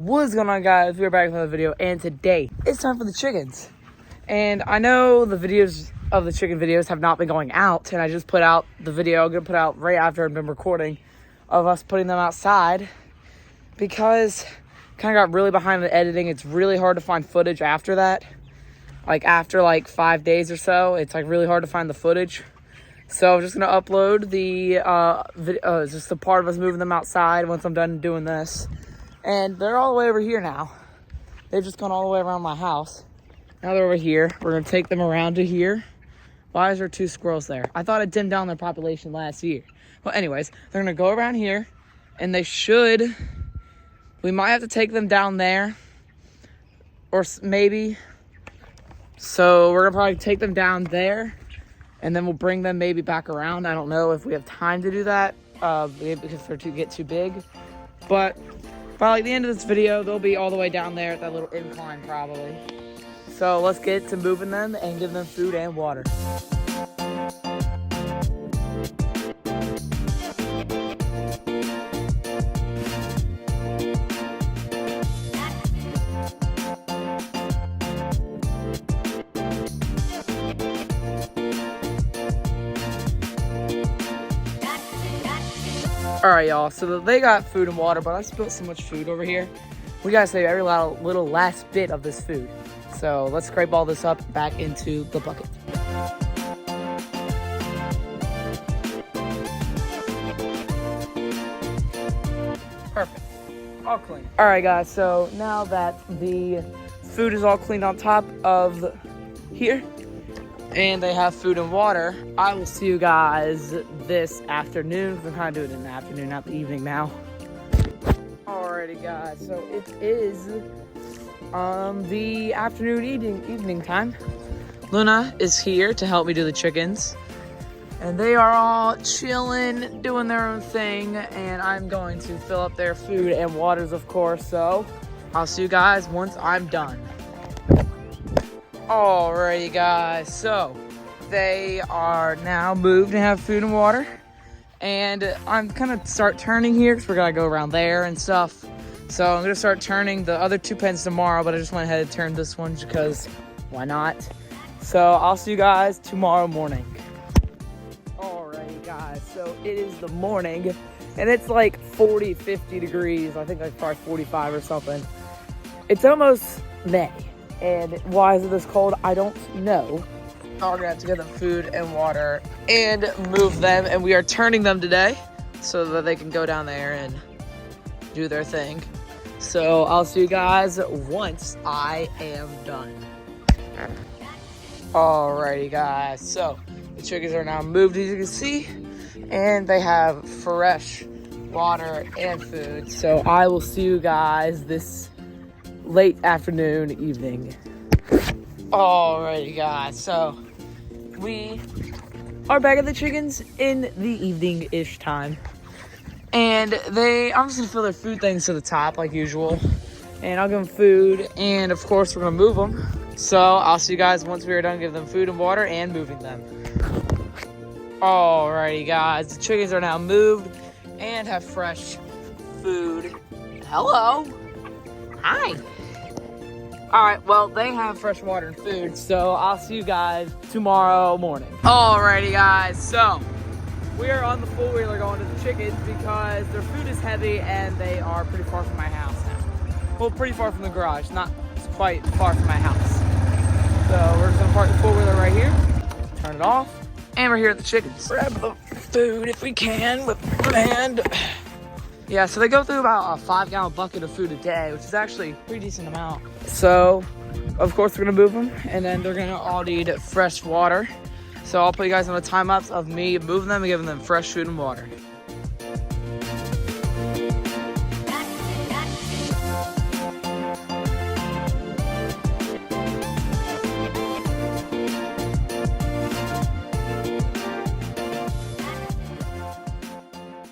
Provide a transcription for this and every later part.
What's going on, guys? We're back with another video, and today it's time for the chickens. And I know the videos of the chicken videos have not been going out, and I just put out the video I'm gonna put out right after I've been recording of us putting them outside because kind of got really behind the editing. It's really hard to find footage after that. Like after 5 days or so, it's really hard to find the footage. So I'm just gonna upload the just the part of us moving them outside once I'm done doing this. And they're all the way over here now. They've just gone all the way around my house. Now they're over here. We're gonna take them around to here. Why is there 2 squirrels there? I thought it dimmed down their population last year. Well, anyways, they're gonna go around here, and we might have to take them down there, or maybe. So we're gonna probably take them down there, and then we'll bring them maybe back around. I don't know if we have time to do that, because they're get too big, but by the end of this video, they'll be all the way down there at that little incline probably. So let's get to moving them and give them food and water. All right, y'all, so they got food and water, but I spilled so much food over here. We gotta save every little last bit of this food. So let's scrape all this up back into the bucket. Perfect, all clean. All right, guys, so now that the food is all cleaned on top of here, and they have food and water, I will see you guys this afternoon, because I'm kind of doing it in the afternoon, not the evening now. Alrighty, guys, so it is the afternoon evening time. Luna is here to help me do the chickens, and they are all chilling, doing their own thing, and I'm going to fill up their food and waters, of course, so I'll see you guys once I'm done. Alrighty, guys, so they are now moved and have food and water, and I'm gonna start turning here because we're gonna go around there and stuff. So I'm gonna start turning the other 2 pens tomorrow, but I just went ahead and turned this one because why not? So I'll see you guys tomorrow morning. Alrighty, guys, so it is the morning, and it's 40, 50 degrees. I think probably 45 or something. It's almost May. And why is it this cold? I don't know. We're gonna have to get them food and water and move them, and we are turning them today so that they can go down there and do their thing. So I'll see you guys once I am done. Alrighty, guys, so the chickens are now moved, as you can see, and they have fresh water and food. So I will see you guys this late afternoon, evening. Alrighty, guys, so we are back at the chickens in the evening-ish time, and I'm just gonna fill their food things to the top like usual, and I'll give them food, and of course we're gonna move them. So I'll see you guys once we are done giving them food and water and moving them. Alrighty, guys, the chickens are now moved and have fresh food. Hello. Hi. Alright, well, they have fresh water and food, so I'll see you guys tomorrow morning. Alrighty, guys, so we are on the four-wheeler going to the chickens because their food is heavy and they are pretty far from my house now. Well, pretty far from the garage, not quite far from my house. So we're just gonna park the four-wheeler right here, turn it off, and we're here at the chickens. Grab the food if we can with one hand. Yeah, so they go through about a 5-gallon bucket of food a day, which is actually a pretty decent amount. So, of course, we're gonna move them, and then they're gonna all need fresh water. So I'll put you guys on the time-lapse of me moving them and giving them fresh food and water.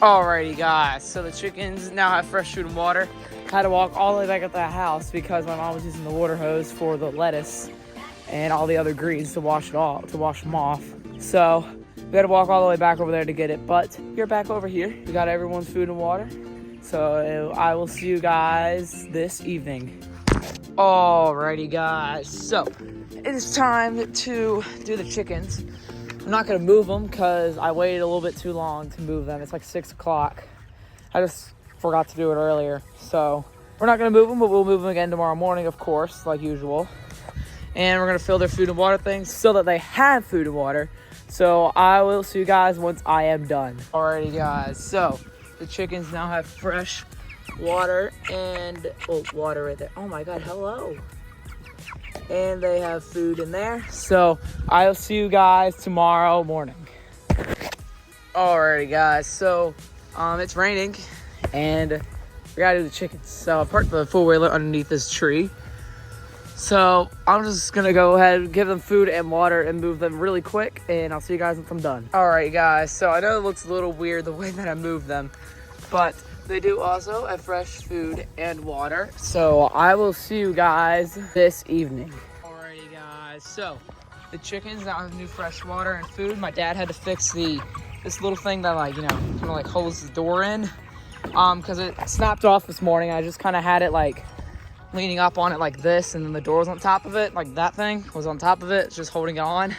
Alrighty, guys, so the chickens now have fresh food and water. I had to walk all the way back at the house because my mom was using the water hose for the lettuce and all the other greens to wash them off. So we had to walk all the way back over there to get it, but you're back over here. We got everyone's food and water. So I will see you guys this evening. Alrighty, guys. So it is time to do the chickens. I'm not gonna move them because I waited a little bit too long to move them. It's like 6 o'clock. I just forgot to do it earlier. So we're not gonna move them, but we'll move them again tomorrow morning, of course, like usual. And we're gonna fill their food and water things so that they have food and water. So I will see you guys once I am done. Alrighty, guys. So the chickens now have fresh water and water right there. Oh my God, hello. And they have food in there. So I'll see you guys tomorrow morning. Alrighty, guys. So it's raining and we gotta do the chickens. So I parked the four-wheeler underneath this tree. So I'm just gonna go ahead and give them food and water and move them really quick, and I'll see you guys once I'm done. Alright, guys, so I know it looks a little weird the way that I move them, but they do also have fresh food and water. So I will see you guys this evening. Alrighty, guys, so the chickens now have new fresh water and food. My dad had to fix this little thing that kind of holds the door in, because it snapped off this morning. I just kind of had it leaning up on it like this, and then the door was on top of it, like that thing was on top of it. It's just holding it on.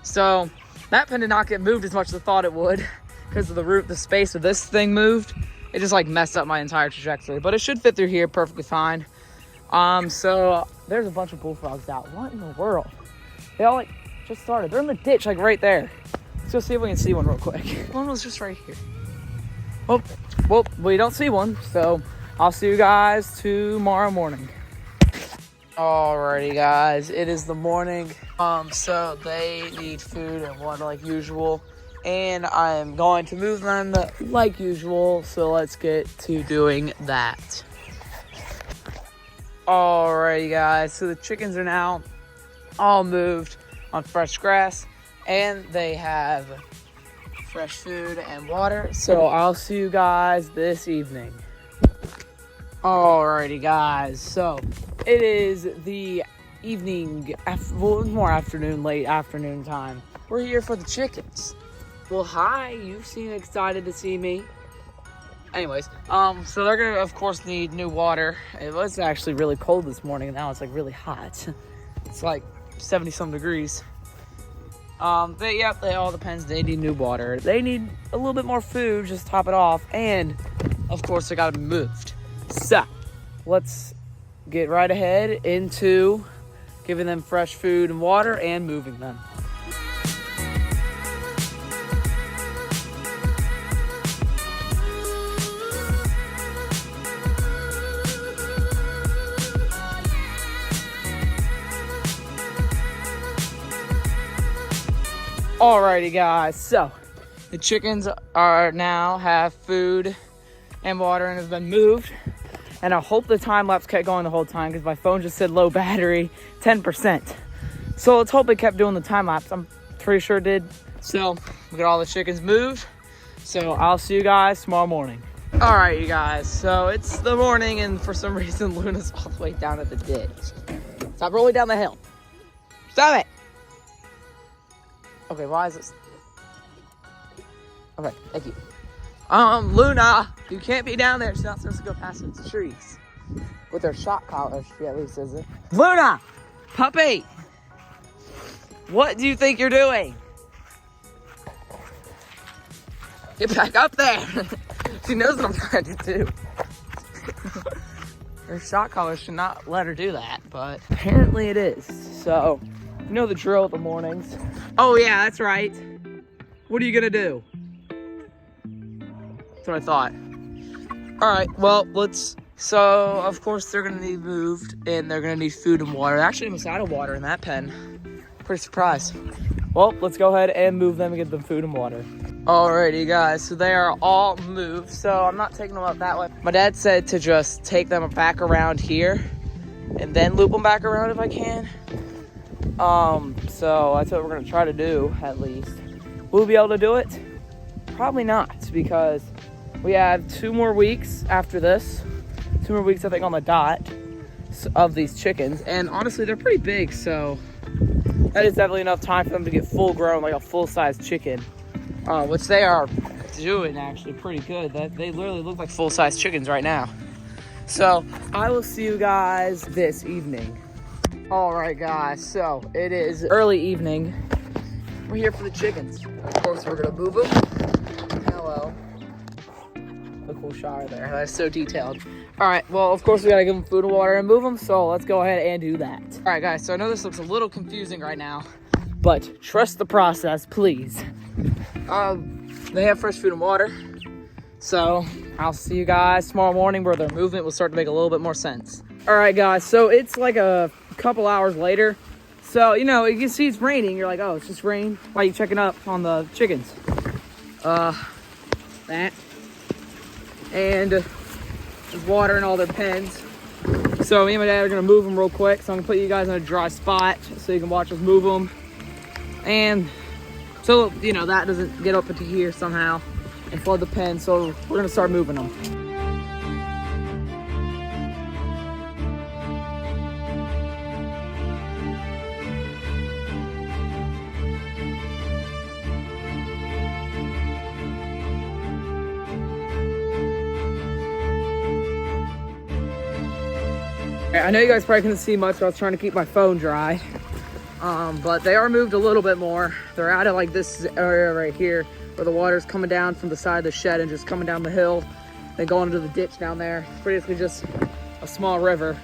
So that pin did not get moved as much as I thought it would because of the space of this thing moved. It just messed up my entire trajectory, but it should fit through here perfectly fine. So there's a bunch of bullfrogs out. What in the world? They all just started. They're in the ditch right there. Let's go see if we can see one real quick. One was just right here. Oh, well, we don't see one, so I'll see you guys tomorrow morning. Alrighty, guys, it is the morning. So they need food and water like usual, and I am going to move them like usual. So let's get to doing that. Alrighty, guys, so the chickens are now all moved on fresh grass, and they have fresh food and water. So I'll see you guys this evening. Alrighty, guys, so it is the evening, more afternoon, late afternoon time. We're here for the chickens. Well, hi, you seem excited to see me. Anyways, so they're gonna, of course, need new water. It was actually really cold this morning, and now it's really hot. It's 70-some degrees. But yeah, it all depends. They need new water. They need a little bit more food, just top it off, and of course, they gotta be moved. So, let's get right ahead into giving them fresh food and water and moving them. Alrighty, guys, so the chickens now have food and water and have been moved. And I hope the time lapse kept going the whole time because my phone just said low battery, 10%. So let's hope it kept doing the time lapse. I'm pretty sure it did. So we got all the chickens moved. So I'll see you guys tomorrow morning. All right, you guys. So it's the morning, and for some reason Luna's all the way down at the ditch. Stop rolling down the hill. Stop it. Okay, why is this? Okay, thank you. Luna, you can't be down there. She's not supposed to go past the trees with her shot collar. She at least isn't. Luna, puppy, what do you think you're doing? Get back up there. She knows what I'm trying to do. Her shot collar should not let her do that, but apparently it is. So, you know the drill at the mornings. Oh yeah, that's right. What are you gonna do? That's what I thought. Alright, well, so, of course, they're gonna need moved, and they're gonna need food and water. They're actually almost out of water in that pen. Pretty surprised. Well, let's go ahead and move them and get them food and water. Alrighty, guys, so they are all moved, so I'm not taking them up that way. My dad said to just take them back around here, and then loop them back around if I can. So that's what we're gonna try to do, at least. Will we be able to do it? Probably not, because we have 2 more weeks after this. 2 more weeks, I think, on the dot of these chickens. And honestly, they're pretty big, so that is definitely enough time for them to get full grown, like a full-size chicken. Which they are doing actually pretty good. They literally look like full-size chickens right now. So I will see you guys this evening. All right, guys, so it is early evening. We're here for the chickens. Of course, we're gonna move them. Hello. A cool shower there. That's so detailed. All right, well, of course, we gotta give them food and water and move them, so let's go ahead and do that. All right, guys, so I know this looks a little confusing right now, but trust the process, please. They have fresh food and water, so I'll see you guys tomorrow morning where their movement will start to make a little bit more sense. All right, guys, so it's like a couple hours later. So, you know, you can see it's raining. You're like, oh, it's just rain. Why are you checking up on the chickens? That. And there's water in all their pens. So me and my dad are gonna move them real quick. So I'm gonna put you guys in a dry spot so you can watch us move them. And so, you know, that doesn't get up into here somehow and flood the pen. So we're gonna start moving them. I know you guys probably couldn't see much, but I was trying to keep my phone dry. But they are moved a little bit more. They're out of like this area right here where the water's coming down from the side of the shed and just coming down the hill. Then going into the ditch down there. It's basically just a small river.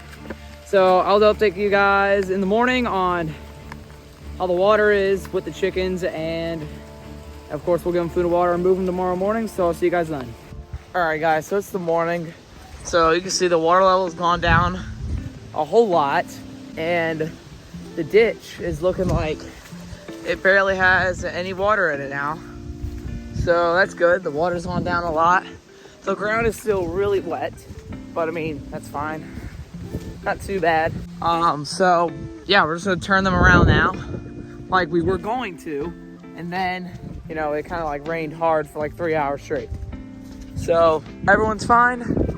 So I'll update you guys in the morning on how the water is with the chickens, and of course we'll give them food and water and move them tomorrow morning. So I'll see you guys then. All right, guys, so it's the morning. So you can see the water level has gone down a whole lot, and the ditch is looking like it barely has any water in it now. So that's good. The water's gone down a lot. The ground is still really wet, but I mean, that's fine. Not too bad. So yeah, we're just gonna turn them around now like we were going to, and then, you know, it kind of like rained hard for like 3 hours straight. So everyone's fine.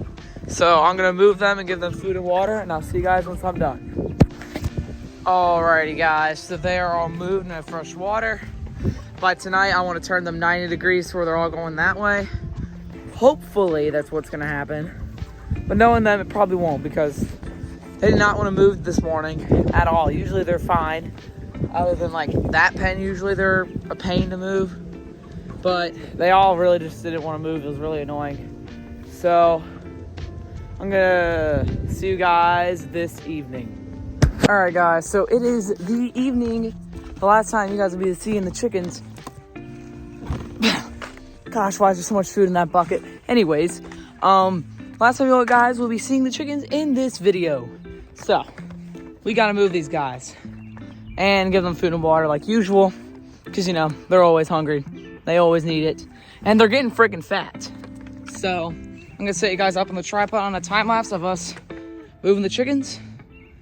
So I'm gonna move them and give them food and water, and I'll see you guys once I'm done. Alrighty, guys, so they are all moved and have fresh water. By tonight, I want to turn them 90 degrees where they're all going that way. Hopefully that's what's gonna happen. But knowing them, it probably won't, because they did not want to move this morning at all. Usually they're fine. Other than like that pen, usually they're a pain to move. But they all really just didn't want to move. It was really annoying. So I'm gonna see you guys this evening. All right, guys, so it is the evening. The last time you guys will be seeing the chickens. Gosh, why is there so much food in that bucket? Anyways, last time you guys will be seeing the chickens in this video. So we gotta move these guys and give them food and water like usual, because, you know, they're always hungry. They always need it, and they're getting freaking fat. So I'm gonna set you guys up on the tripod on a time lapse of us moving the chickens.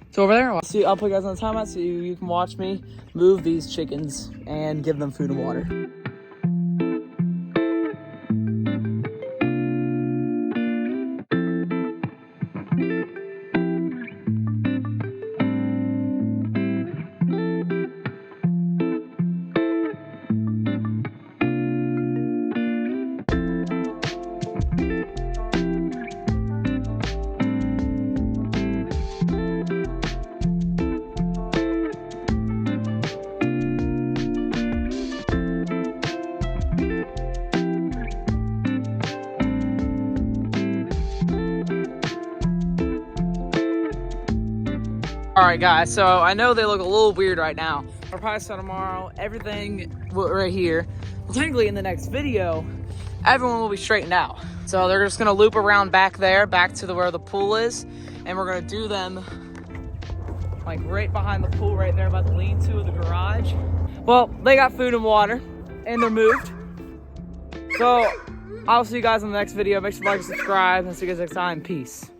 It's over there. I'll put you guys on the time lapse so you can watch me move these chickens and give them food and water. All right, guys, so I know they look a little weird right now. I'll probably start tomorrow. Everything right here, well, technically in the next video, everyone will be straightened out. So they're just gonna loop around back there, back to where the pool is, and we're gonna do them like right behind the pool right there by the lean-to of the garage. Well, they got food and water, and they're moved. So I'll see you guys in the next video. Make sure to like and subscribe, and see you guys next time. Peace.